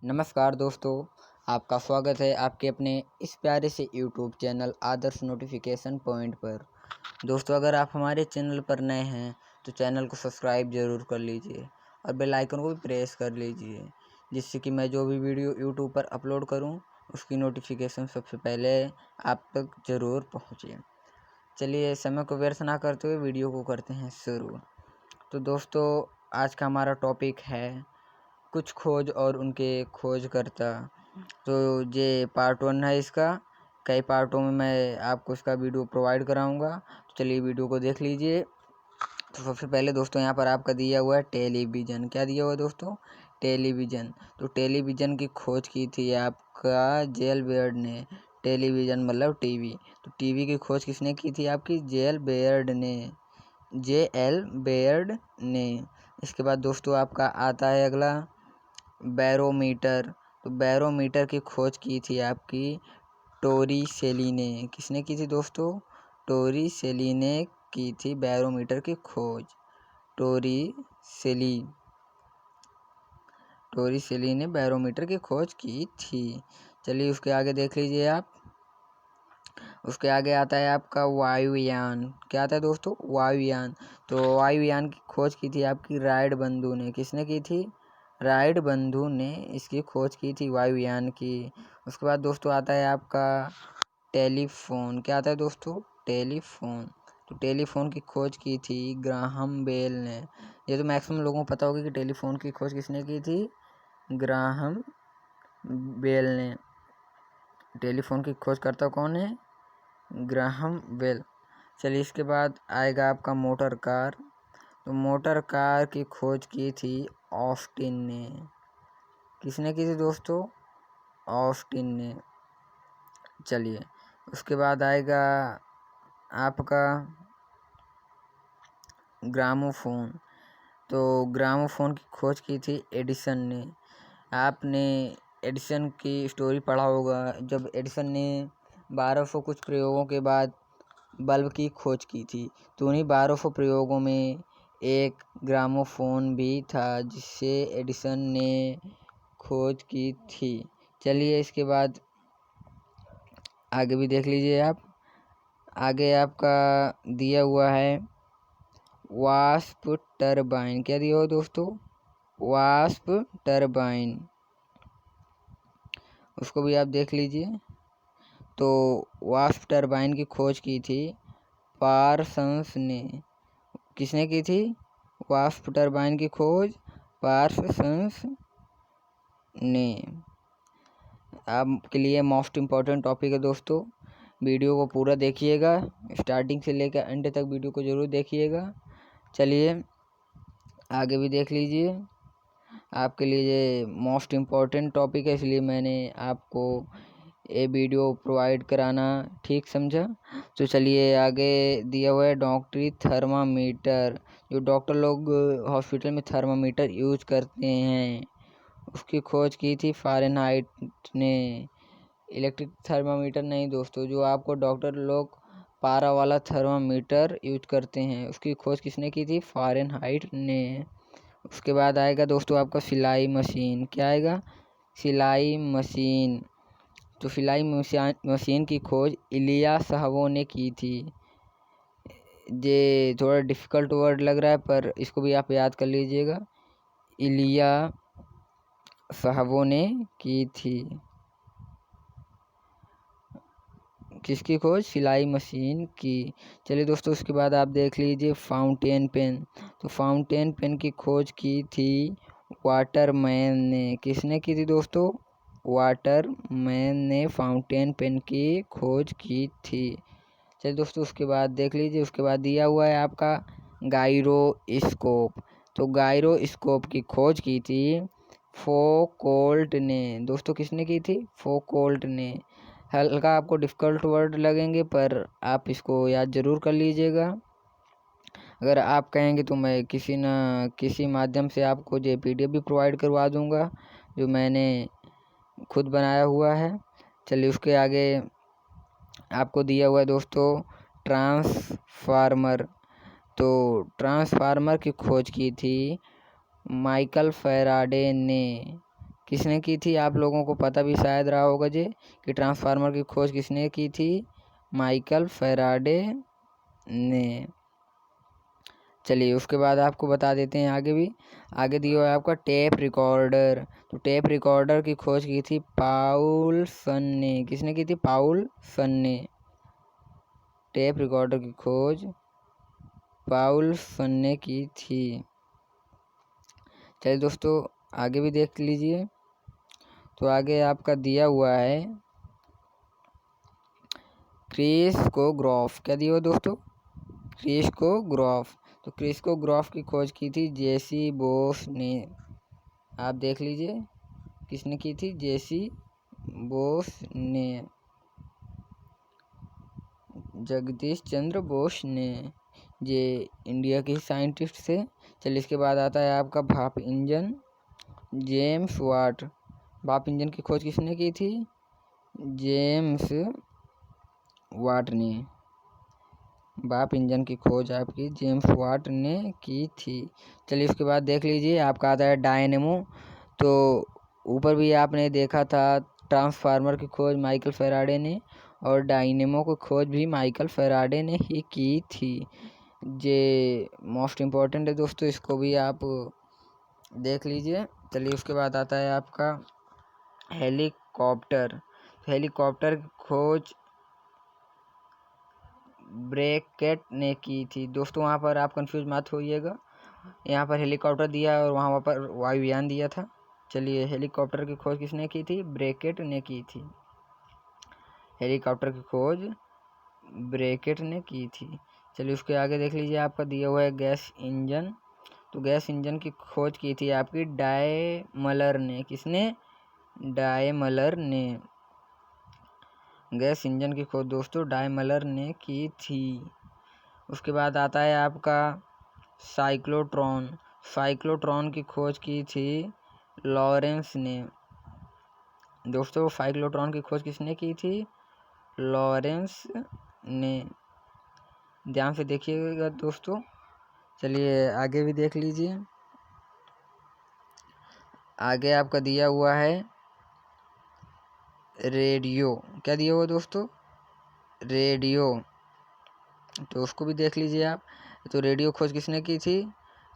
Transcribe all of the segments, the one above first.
नमस्कार दोस्तों, आपका स्वागत है आपके अपने इस प्यारे से यूट्यूब चैनल आदर्श नोटिफिकेशन पॉइंट पर। दोस्तों, अगर आप हमारे चैनल पर नए हैं तो चैनल को सब्सक्राइब ज़रूर कर लीजिए और बेल आइकन को भी प्रेस कर लीजिए, जिससे कि मैं जो भी वीडियो यूट्यूब पर अपलोड करूं उसकी नोटिफिकेशन सबसे पहले आप तक ज़रूर पहुंचे। चलिए, समय को व्यर्थ ना करते हुए वीडियो को करते हैं शुरू। तो दोस्तों, आज का हमारा टॉपिक है कुछ खोज और उनके खोजकर्ता। तो ये पार्ट 1 है इसका। कई पार्टों में मैं आपको इसका वीडियो प्रोवाइड कराऊंगा, तो चलिए वीडियो को देख लीजिए। तो सबसे पहले दोस्तों यहाँ पर आपका दिया हुआ है टेलीविज़न। क्या दिया हुआ है दोस्तों? टेलीविज़न। तो टेलीविज़न की खोज की थी आपका जेल बेयर्ड ने। टेलीविज़न मतलब टीवी। तो टीवी की खोज किसने की थी? आपकी जेल बेयर्ड ने, JL बेयर्ड ने। इसके बाद दोस्तों आपका आता है अगला बैरोमीटर। तो बैरोमीटर की खोज की थी आपकी टोरिसेली ने। किसने की थी दोस्तों? टोरिसेली ने की थी बैरोमीटर की खोज। टोरिसेली ने बैरोमीटर की खोज की थी। चलिए उसके आगे देख लीजिए आप। उसके आगे आता है आपका वायुयान। क्या आता है दोस्तों? वायुयान। तो वायुयान की खोज की थी आपकी राइट बंधु ने। किसने की थी? राइट बंधु ने इसकी खोज की थी वायुयान की। उसके बाद दोस्तों आता है आपका टेलीफोन। क्या आता है दोस्तों? टेलीफोन। तो टेलीफोन की खोज की थी ग्राहम बेल ने। ये तो मैक्सिमम लोगों को पता होगा कि टेलीफोन की खोज किसने की थी? ग्राहम बेल ने। टेलीफोन की खोज करता कौन है? Graham Bell. चलिए इसके बाद आएगा आपका मोटर कार। तो मोटर कार की खोज की थी ऑस्टिन ने। किसने की थी दोस्तों? ऑस्टिन ने। चलिए उसके बाद आएगा आपका ग्रामोफोन। तो ग्रामोफोन की खोज की थी एडिसन ने। आपने एडिसन की स्टोरी पढ़ा होगा, जब एडिसन ने 1200 कुछ प्रयोगों के बाद बल्ब की खोज की थी। तो उन्हीं 1200 प्रयोगों में एक ग्रामोफोन भी था जिससे एडिसन ने खोज की थी। चलिए इसके बाद आगे भी देख लीजिए आप। आगे आपका दिया हुआ है वाष्प टरबाइन। क्या दिया हुआ दोस्तों? वाष्प टरबाइन। उसको भी आप देख लीजिए। तो वाष्प टरबाइन की खोज की थी पार्सन्स ने। किसने की थी वाष्प टरबाइन की खोज? पार्सन्स ने। आपके लिए मोस्ट इम्पॉर्टेंट टॉपिक है दोस्तों, वीडियो को पूरा देखिएगा, स्टार्टिंग से लेकर एंड तक वीडियो को ज़रूर देखिएगा। चलिए आगे भी देख लीजिए। आपके लिए ये मोस्ट इम्पॉर्टेंट टॉपिक है, इसलिए मैंने आपको ये वीडियो प्रोवाइड कराना ठीक समझा। तो चलिए आगे दिया हुआ है डॉक्टरी थर्मामीटर। जो डॉक्टर लोग हॉस्पिटल में थर्मामीटर यूज करते हैं उसकी खोज की थी फ़ारेनहाइट ने। इलेक्ट्रिक थर्मामीटर नहीं दोस्तों, जो आपको डॉक्टर लोग पारा वाला थर्मामीटर यूज करते हैं उसकी खोज किसने की थी? फ़ारेनहाइट ने। उसके बाद आएगा दोस्तों आपका सिलाई मशीन। क्या आएगा? सिलाई मशीन। तो सिलाई मशीन की खोज इलिया साहबो ने की थी। ये थोड़ा डिफ़िकल्ट वर्ड लग रहा है पर इसको भी आप याद कर लीजिएगा। इलिया साहबो ने की थी। किसकी खोज? सिलाई मशीन की। चलिए दोस्तों उसके बाद आप देख लीजिए फाउंटेन पेन। तो फाउंटेन पेन की खोज की थी वाटरमैन ने। किसने की थी दोस्तों? वाटरमैन ने फाउंटेन पेन की खोज की थी। चलिए दोस्तों उसके बाद देख लीजिए। उसके बाद दिया हुआ है आपका गायरोस्कोप। तो गायरोस्कोप की खोज की थी फोकोल्ट ने। दोस्तों किसने की थी? फोकोल्ट ने। हल्का आपको डिफ़िकल्ट वर्ड लगेंगे पर आप इसको याद ज़रूर कर लीजिएगा। अगर आप कहेंगे तो मैं किसी न किसी माध्यम से आपको ये PDF भी प्रोवाइड करवा दूंगा जो मैंने खुद बनाया हुआ है। चलिए उसके आगे आपको दिया हुआ है दोस्तों ट्रांसफार्मर। तो ट्रांसफार्मर की खोज की थी माइकल फैराडे ने। किसने की थी? आप लोगों को पता भी शायद रहा होगा जे कि ट्रांसफार्मर की खोज किसने की थी? माइकल फैराडे ने। चलिए उसके बाद आपको बता देते हैं आगे भी। आगे दिया हुआ है आपका टेप रिकॉर्डर। तो टेप रिकॉर्डर की खोज की थी पाउलसन ने। किसने की थी? पाउलसन ने। टेप रिकॉर्डर की खोज पाउलसन ने की थी। चलिए दोस्तों आगे भी देख लीजिए। तो आगे आपका दिया हुआ है क्रिस्कोग्राफ। क्या दिया हुआ दोस्तों? क्रिस्कोग्राफ। तो क्रिस्कोग्राफ की खोज की थी जेसी बोस ने। आप देख लीजिए किसने की थी? जेसी बोस ने, जगदीश चंद्र बोस ने। ये इंडिया के साइंटिस्ट थे। चलिए इसके बाद आता है आपका भाप इंजन। James Watt. भाप इंजन की खोज किसने की थी? जेम्स वाट ने। भाप इंजन की खोज आपकी जेम्स वाट ने की थी। चलिए उसके बाद देख लीजिए आपका आता है डायनेमो। तो ऊपर भी आपने देखा था ट्रांसफार्मर की खोज माइकल फैराडे ने, और डायनेमो की खोज भी माइकल फैराडे ने ही की थी। ये मोस्ट इम्पॉर्टेंट है दोस्तों, इसको भी आप देख लीजिए। चलिए उसके बाद आता है आपका हेलीकॉप्टर। हेलीकॉप्टर की खोज ब्रैकेट ने की थी। दोस्तों वहाँ पर आप कंफ्यूज मत होइएगा, यहाँ पर हेलीकॉप्टर दिया है और वहाँ पर वायुयान दिया था। चलिए हेलीकॉप्टर की खोज किसने की थी? ब्रैकेट ने की थी। हेलीकॉप्टर की खोज ब्रैकेट ने की थी। चलिए उसके आगे देख लीजिए आपका दिया हुआ है गैस इंजन। तो गैस इंजन की खोज की थी आपकी डायमलर ने। किसने? डायमलर ने। गैस इंजन की खोज दोस्तों डायमलर ने की थी। उसके बाद आता है आपका साइक्लोट्रॉन। साइक्लोट्रॉन की खोज की थी लॉरेंस ने। दोस्तों साइक्लोट्रॉन की खोज किसने की थी? लॉरेंस ने। ध्यान से देखिएगा दोस्तों। चलिए आगे भी देख लीजिए। आगे आपका दिया हुआ है रेडियो। क्या दिया हुआ दोस्तों? रेडियो। तो उसको भी देख लीजिए आप। तो रेडियो खोज किसने की थी?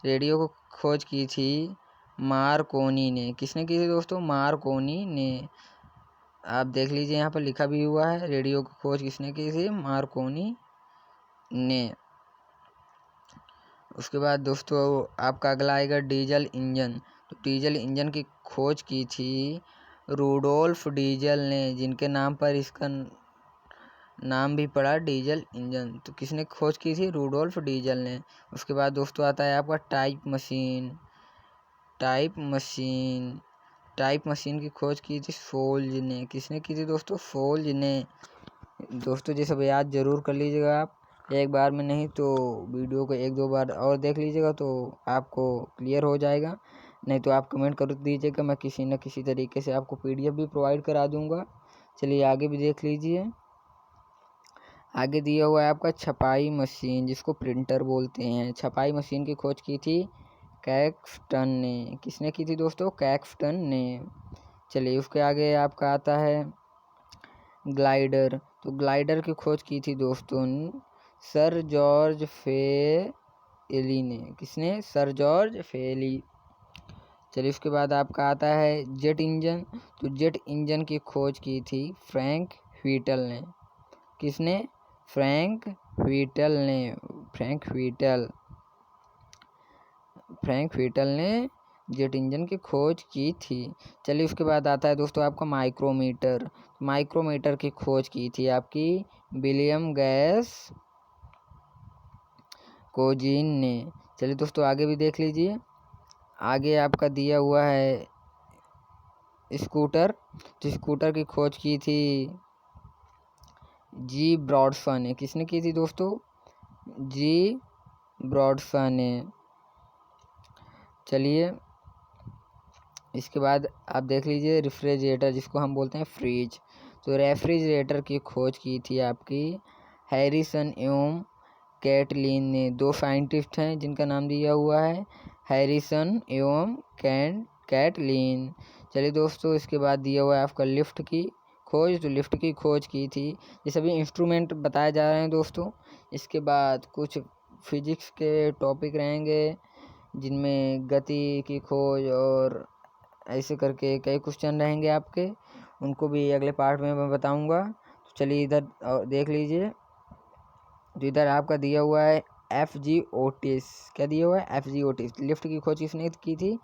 रेडियो को खोज की थी मार्कोनी ने। किसने की थी दोस्तों? मार्कोनी ने। आप देख लीजिए यहाँ पर लिखा भी हुआ है रेडियो की खोज किसने की थी? मार्कोनी ने। उसके बाद दोस्तों आपका अगला आएगा डीजल इंजन। तो डीजल इंजन की खोज की थी रूडोल्फ डीजल ने, जिनके नाम पर इसका नाम भी पड़ा डीजल इंजन। तो किसने खोज की थी? रूडोल्फ डीजल ने। उसके बाद दोस्तों आता है आपका type machine. Type machine. Type machine की खोज की थी फोल्ज ने। किसने की थी दोस्तों? फोल्ज ने। दोस्तों ये सब याद जरूर कर लीजिएगा आप, एक बार में नहीं तो वीडियो को एक दो बार और देख लीजिएगा तो आपको क्लियर हो जाएगा। नहीं तो आप कमेंट कर दीजिएगा, मैं किसी न किसी तरीके से आपको पीडीएफ भी प्रोवाइड करा दूंगा। चलिए आगे भी देख लीजिए। आगे दिया हुआ है आपका छपाई मशीन, जिसको प्रिंटर बोलते हैं। छपाई मशीन की खोज की थी कैक्सटन ने। किसने की थी दोस्तों? कैक्सटन ने। चलिए उसके आगे आपका आता है ग्लाइडर। तो ग्लाइडर की खोज की थी दोस्तों सर जॉर्ज फेली ने। किसने? सर जॉर्ज फेली। चलिए उसके बाद आपका आता है जेट इंजन। तो जेट इंजन की खोज की थी फ्रैंक व्हीटल ने। किसने? फ्रैंक व्हीटल ने। फ्रैंक व्हीटल। फ्रैंक व्हीटल ने जेट इंजन की खोज की थी। चलिए उसके बाद आता है दोस्तों आपका माइक्रोमीटर। माइक्रोमीटर की खोज की थी आपकी विलियम गैस कोजीन ने। चलिए दोस्तों आगे भी देख लीजिए। आगे आपका दिया हुआ है स्कूटर। तो स्कूटर की खोज की थी जी ब्रॉडसा ने। किसने की थी दोस्तों? जी ब्रॉडसा ने। चलिए इसके बाद आप देख लीजिए रेफ्रिजरेटर, जिसको हम बोलते हैं फ्रिज। तो रेफ्रिजरेटर की खोज की थी आपकी हैरिसन एवं कैटलिन ने। दो साइंटिस्ट हैं जिनका नाम दिया हुआ है हैरिसन एवं कैटलिन। चलिए दोस्तों, इसके बाद दिया हुआ है आपका लिफ्ट की खोज। तो लिफ्ट की खोज की थी। ये सभी इंस्ट्रूमेंट बताए जा रहे हैं दोस्तों। इसके बाद कुछ फिजिक्स के टॉपिक रहेंगे, जिनमें गति की खोज और ऐसे करके कई क्वेश्चन रहेंगे आपके, उनको भी अगले पार्ट में मैं बताऊंगा। तो चलिए इधर देख लीजिए। तो इधर आपका दिया हुआ है FG ओटिस। क्या दिया हुआ है? FG Otis. लिफ्ट की खोज किसने की थी?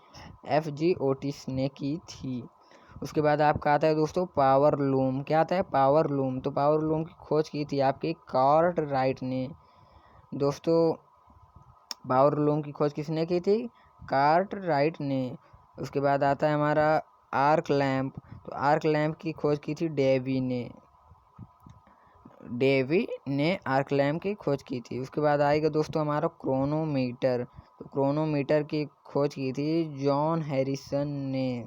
FG ओटिस ने की थी। उसके बाद आपका आता है दोस्तों पावर लूम। क्या आता है? Power loom. तो पावर लूम की खोज की थी आपकी कार्टराइट ने। दोस्तों, पावर लूम की खोज किसने की थी? कार्टराइट ने। उसके बाद आता है हमारा आर्क लैंप। तो आर्क लैंप की खोज की थी डेवी ने। डेवी ने आर्क लैंप की खोज की थी। उसके बाद आएगा दोस्तों हमारा क्रोनोमीटर। तो क्रोनोमीटर की खोज की थी जॉन हैरिसन ने।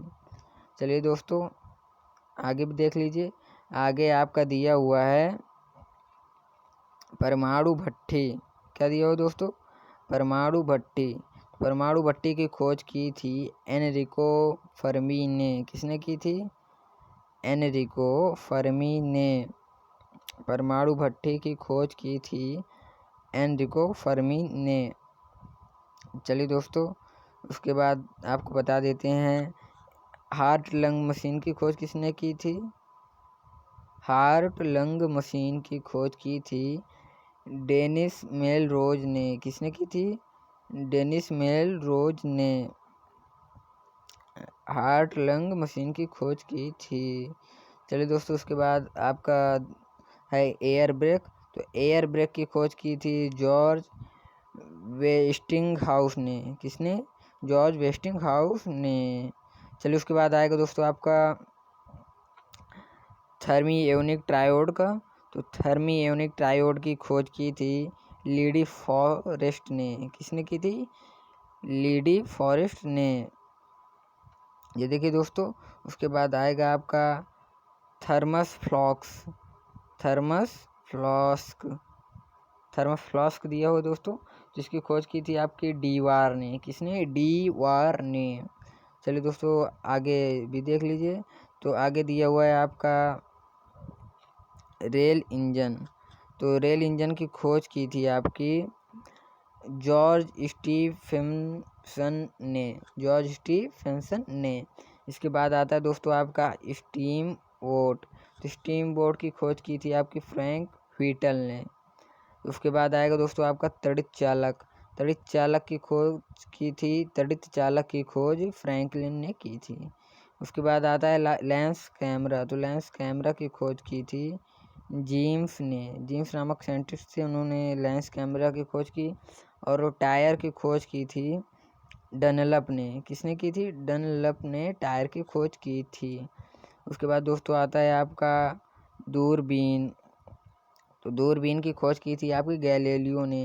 चलिए दोस्तों, आगे भी देख लीजिए। आगे आपका दिया हुआ है परमाणु भट्ठी। क्या दिया हुआ दोस्तों? परमाणु भट्ठी। परमाणु भट्ठी की खोज की थी एनरिको फर्मी ने। किसने की थी? एनरिको फर्मी ने परमाणु भट्ठी की खोज की थी एनरिको फर्मी ने। चलिए दोस्तों, उसके बाद आपको बता देते हैं हार्ट लंग मशीन की खोज किसने की थी? हार्ट लंग मशीन की खोज की थी डेनिस मेलरोज ने। किसने की थी? डेनिस मेलरोज ने हार्ट लंग मशीन की खोज की थी। चलिए दोस्तों, उसके बाद आपका है एयर ब्रेक। तो एयर ब्रेक की खोज की थी जॉर्ज वेस्टिंग हाउस ने। किसने? जॉर्ज वेस्टिंग हाउस ने। चलिए उसके बाद आएगा दोस्तों आपका थर्मियोनिक ट्रायोड का। तो थर्मियोनिक ट्रायोड की खोज की थी लीडी फॉरेस्ट ने। किसने की थी? लीडी फॉरेस्ट ने। ये देखिए दोस्तों, उसके बाद आएगा आपका thermos flask. Thermos flask. Thermos flask दिया हुआ दोस्तों, जिसकी खोज की थी आपकी डीवार ने। किसने? डीवार ने। चलिए दोस्तों, आगे भी देख लीजिए। तो आगे दिया हुआ है आपका रेल इंजन। तो रेल इंजन की खोज की थी आपकी जॉर्ज स्टीफेंसन ने। जॉर्ज स्टीफेंसन ने। इसके बाद आता है दोस्तों आपका स्टीम बोट। तो स्टीम बोट की खोज की थी आपकी फ्रैंक व्हीटल ने। उसके बाद आएगा दोस्तों आपका तड़ित चालक। तड़ित चालक की खोज की थी तड़ित चालक की खोज फ्रैंकलिन ने की थी। उसके बाद आता है लेंस कैमरा। तो लेंस कैमरा की खोज की थी जीम्स ने। जीम्स नामक साइंटिस्ट थे, उन्होंने लेंस कैमरा की खोज की। और टायर की खोज की थी डनलप ने। किसने की थी? डनलप ने टायर की खोज की थी। उसके बाद दोस्तों आता है आपका दूरबीन। तो दूरबीन की खोज की थी आपकी गैलीलियो ने।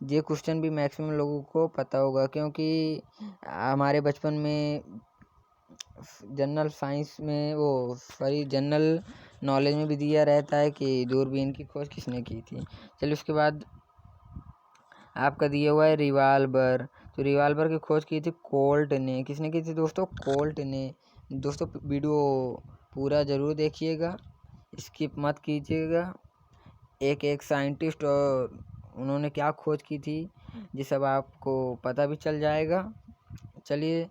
ये क्वेश्चन भी मैक्सिमम लोगों को पता होगा, क्योंकि हमारे बचपन में जनरल साइंस में जनरल नॉलेज में भी दिया रहता है कि दूरबीन की खोज किसने की थी। चलिए उसके बाद आपका दिया हुआ है रिवाल्वर। तो रिवाल्वर की खोज की थी कोल्ट ने। किसने की थी दोस्तों? कोल्ट ने। दोस्तों, वीडियो पूरा ज़रूर देखिएगा, स्किप मत कीजिएगा। एक एक साइंटिस्ट और उन्होंने क्या खोज की थी, ये सब आपको पता भी चल जाएगा। चलिए,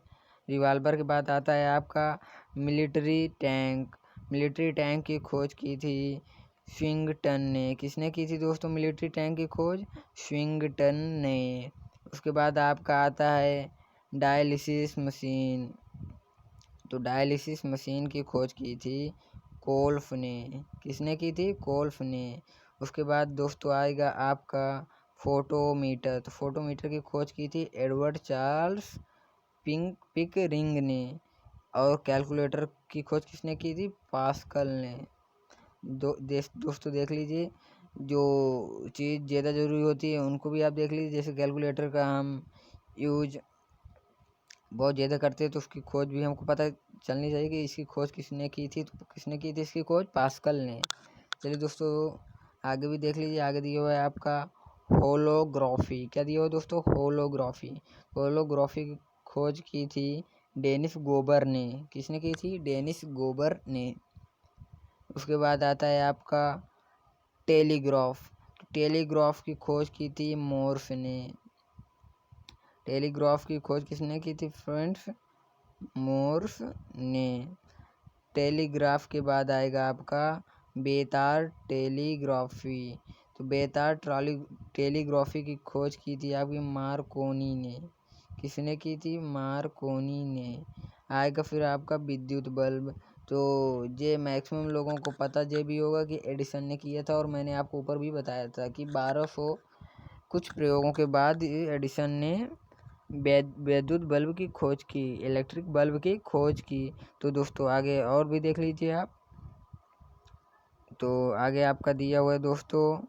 रिवाल्वर के बाद आता है आपका मिलिट्री टैंक। मिलिट्री टैंक की खोज की थी स्विंगटन ने। किसने की थी दोस्तों मिलिट्री टैंक की खोज? स्विंगटन ने। उसके बाद आपका आता है डायलिसिस मशीन। तो डायलिसिस मशीन की खोज की थी कोल्फ ने। किसने की थी? कोल्फ ने। उसके बाद दोस्तों आएगा आपका फोटोमीटर। तो फोटोमीटर की खोज की थी एडवर्ड चार्ल्स पिकरिंग ने। और कैलकुलेटर की खोज किसने की थी? पास्कल ने। दोस्तों देख लीजिए, जो चीज़ ज़्यादा ज़रूरी होती है उनको भी आप देख लीजिए। जैसे कैलकुलेटर का हम यूज बहुत ज़्यादा करते हैं, तो उसकी खोज भी हमको पता चलनी चाहिए कि इसकी खोज किसने की थी। तो किसने की थी इसकी खोज? पास्कल ने। चलिए दोस्तों, आगे भी देख लीजिए। आगे दिया हुआ है आपका होलोग्राफी। क्या दिया हुआ है दोस्तों? होलोग्राफी। होलोग्राफी की खोज की थी डेनिस गोबर ने। किसने की थी? डेनिस गोबर ने। उसके बाद आता है आपका टेलीग्राफ। टेलीग्राफ की खोज की थी मोर्स ने। टेलीग्राफ की खोज किसने की थी फ्रेंड्स? मोर्स ने। टेलीग्राफ के बाद आएगा आपका बेतार टेलीग्राफी। तो बेतार टेलीग्राफी की खोज की थी आपकी मार्कोनी ने। किसने की थी? मार्कोनी ने। आएगा फिर आपका विद्युत बल्ब। तो ये मैक्सिमम लोगों को पता ये भी होगा कि एडिसन ने किया था, और मैंने आपको ऊपर भी बताया था कि 1200 कुछ प्रयोगों के बाद एडिसन ने विद्युत बल्ब की खोज की, इलेक्ट्रिक बल्ब की खोज की। तो दोस्तों आगे और भी देख लीजिए आप। तो आगे आपका दिया हुआ है दोस्तों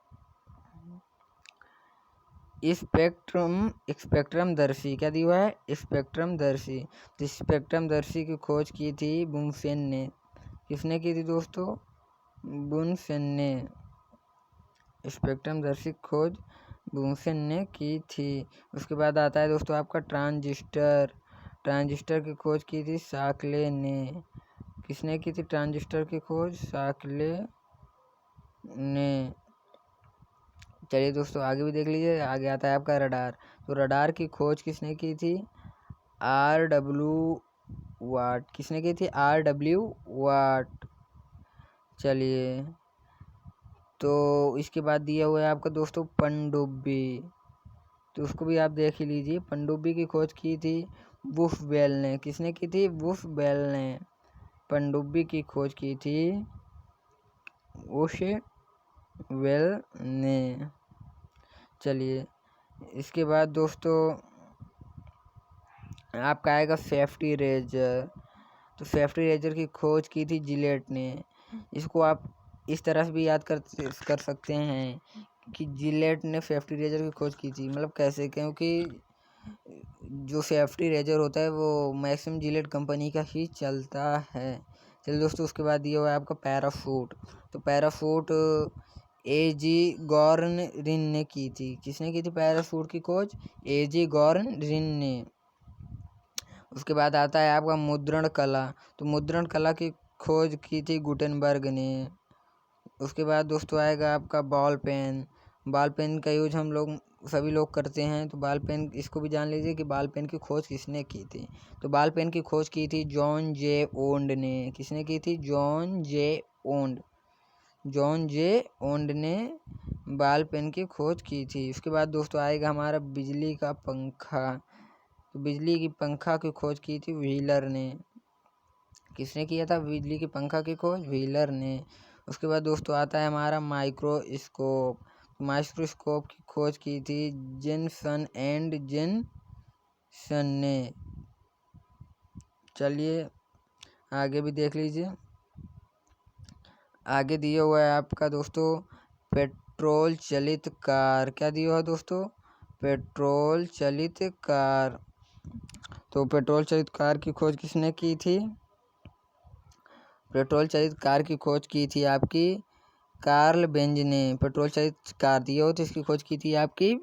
स्पेक्ट्रम दर्शी। क्या दिया हुआ है? स्पेक्ट्रम दर्शी। तो स्पेक्ट्रम दर्शी की खोज की थी बुनसेन ने। किसने की थी दोस्तों? बुनसेन ने। स्पेक्ट्रम दर्शी खोज बुनसेन ने की थी। उसके बाद आता है दोस्तों आपका ट्रांजिस्टर। ट्रांजिस्टर की खोज की थी शाकले ने। किसने की थी ट्रांजिस्टर की खोज? शाकले ने। चलिए दोस्तों आगे भी देख लीजिए। आगे आता है आपका रडार। तो रडार की खोज किसने की थी? RW वाट। किसने की थी? RW वाट। चलिए, तो इसके बाद दिया हुआ है आपका दोस्तों पनडुब्बी। तो उसको भी आप देख ही लीजिए। पनडुब्बी की खोज की थी वुफ बेल ने। किसने की थी? वुफ बेल ने। पनडुब्बी की खोज की थी वुश बेल ने। चलिए, इसके बाद दोस्तों आपका आएगा सेफ्टी रेजर। तो सेफ्टी रेजर की खोज की थी जिलेट ने। इसको आप इस तरह से भी याद कर सकते हैं कि जिलेट ने सेफ्टी रेजर की खोज की थी। मतलब कैसे? क्योंकि जो सेफ्टी रेजर होता है वो मैक्सिमम जिलेट कंपनी का ही चलता है। चलिए दोस्तों, उसके बाद दिया हुआ है आपका पैराशूट। तो पैराशूट AG गॉर्नरिन ने की थी। किसने की थी पैराशूट की खोज? AG गॉर्नरिन ने। उसके बाद आता है आपका मुद्रण कला। तो मुद्रण कला की खोज की थी गुटेनबर्ग ने। उसके बाद दोस्तों आएगा आपका बॉल पेन। बॉल पेन का यूज हम लोग सभी लोग करते हैं। तो बॉल पेन, इसको भी जान लीजिए कि बॉल पेन की खोज किसने की थी। तो बॉल पेन की खोज की थी जॉन जे ओंड ने। किसने की थी? जॉन जे ओंड। जॉन जे ओंड ने बॉल पेन की खोज की थी। उसके बाद दोस्तों आएगा हमारा बिजली का पंखा। तो बिजली की पंखा की खोज की थी व्हीलर ने। किसने किया था बिजली के पंखा की खोज? व्हीलर ने। उसके बाद दोस्तों आता है हमारा माइक्रोस्कोप। माइक्रोस्कोप की खोज की थी जेनसन एंड जेनसन ने। चलिए आगे भी देख लीजिए। आगे दिया हुआ है आपका दोस्तों पेट्रोल चलित कार। क्या दिया हुआ है दोस्तों? पेट्रोल चलित कार। तो पेट्रोल चलित कार की खोज किसने की थी? पेट्रोल चलित कार की खोज की थी आपकी कार्ल बेंज ने। पेट्रोल चलित कार दिया हो तो इसकी खोज की थी आपकी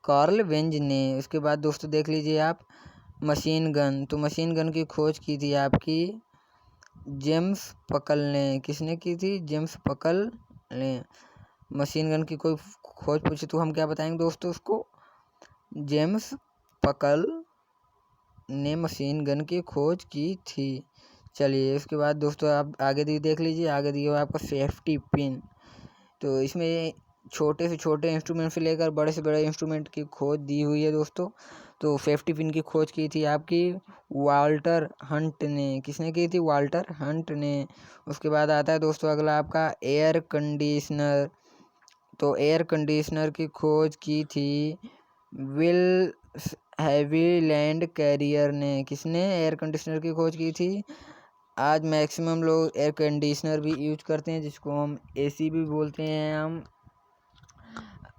कार्ल बेंज ने। उसके बाद दोस्तों देख लीजिए आप मशीन गन। तो मशीन गन की खोज की थी आपकी जेम्स पकल ने। किसने की थी? जेम्स पकल ने। मशीन गन की कोई खोज पूछे तो हम क्या बताएंगे दोस्तों उसको? जेम्स पकल ने मशीन गन की खोज की थी। चलिए, उसके बाद दोस्तों आप आगे देख लीजिए। आगे दिया हुआ आपका सेफ्टी पिन। तो इसमें छोटे से छोटे इंस्ट्रूमेंट से लेकर बड़े से बड़े इंस्ट्रूमेंट की खोज दी हुई है दोस्तों। तो सेफ्टी पिन की खोज की थी आपकी वाल्टर हंट ने। किसने की थी? वाल्टर हंट ने। उसके बाद आता है दोस्तों अगला आपका एयर कंडीशनर। तो एयर कंडीशनर की खोज की थी विल हैवीलैंड कैरियर ने। किसने एयर कंडीशनर की खोज की थी? आज मैक्सिमम लोग एयर कंडीशनर भी यूज करते हैं, जिसको हम AC भी बोलते हैं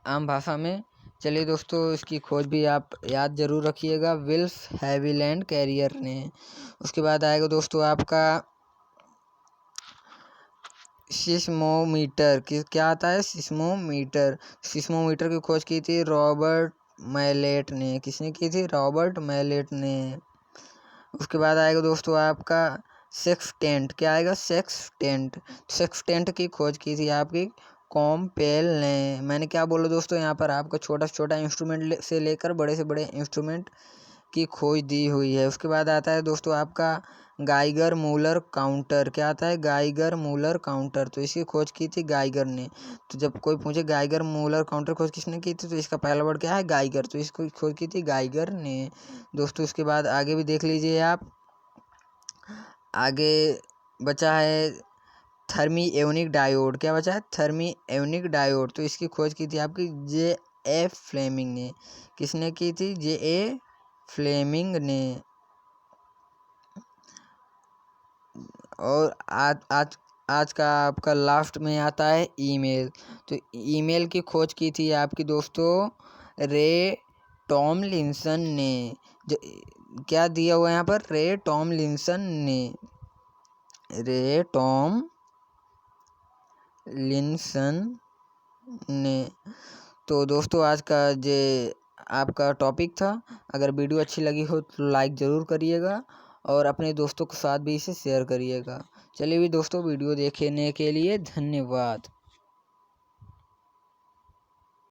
आम भाषा में। चलिए दोस्तों, इसकी खोज भी आप याद जरूर रखिएगा, विल्स हैवीलैंड कैरियर ने। उसके बाद आएगा दोस्तों आपका सिस्मोमीटर। क्या आता है? सिस्मोमीटर। सिस्मोमीटर की खोज की थी रॉबर्ट मैलेट ने। किसने की थी? रॉबर्ट मैलेट ने। उसके बाद आएगा दोस्तों आपका सेक्सटेंट। क्या आएगा? सेक्सटेंट। सेक्सटेंट की खोज की थी आपकी कॉम्पेल ने। मैंने क्या बोला दोस्तों, यहाँ पर आपका छोटा से छोटा इंस्ट्रूमेंट से लेकर बड़े से बड़े इंस्ट्रूमेंट की खोज दी हुई है। उसके बाद आता है दोस्तों आपका गाइगर मूलर काउंटर। क्या आता है? Geiger Muller counter. तो इसकी खोज की थी गाइगर ने। तो जब कोई पूछे गाइगर मूलर काउंटर खोज किसने की थी, तो इसका पहला वर्ड क्या है? गाइगर। तो इसको खोज की थी गाइगर ने दोस्तों। उसके बाद आगे भी देख लीजिए आप। आगे बचा है थर्मी एवनिक डायोड। क्या बचा है? Thermy एवनिक diode. तो इसकी खोज की थी आपकी J.A. फ्लेमिंग ने। किसने की थी? J.A. फ्लेमिंग ने। और आज का आपका लास्ट में आता है ईमेल। तो ईमेल की खोज की थी आपकी दोस्तों रे टॉमलिंसन ने। क्या दिया हुआ है यहाँ पर? रे टॉमलिंसन ने। रे टॉमलिंसन ने। तो दोस्तों आज का जे आपका टॉपिक था। अगर वीडियो अच्छी लगी हो तो लाइक ज़रूर करिएगा और अपने दोस्तों के साथ भी इसे शेयर करिएगा। चलिए भी दोस्तों, वीडियो देखने के लिए धन्यवाद।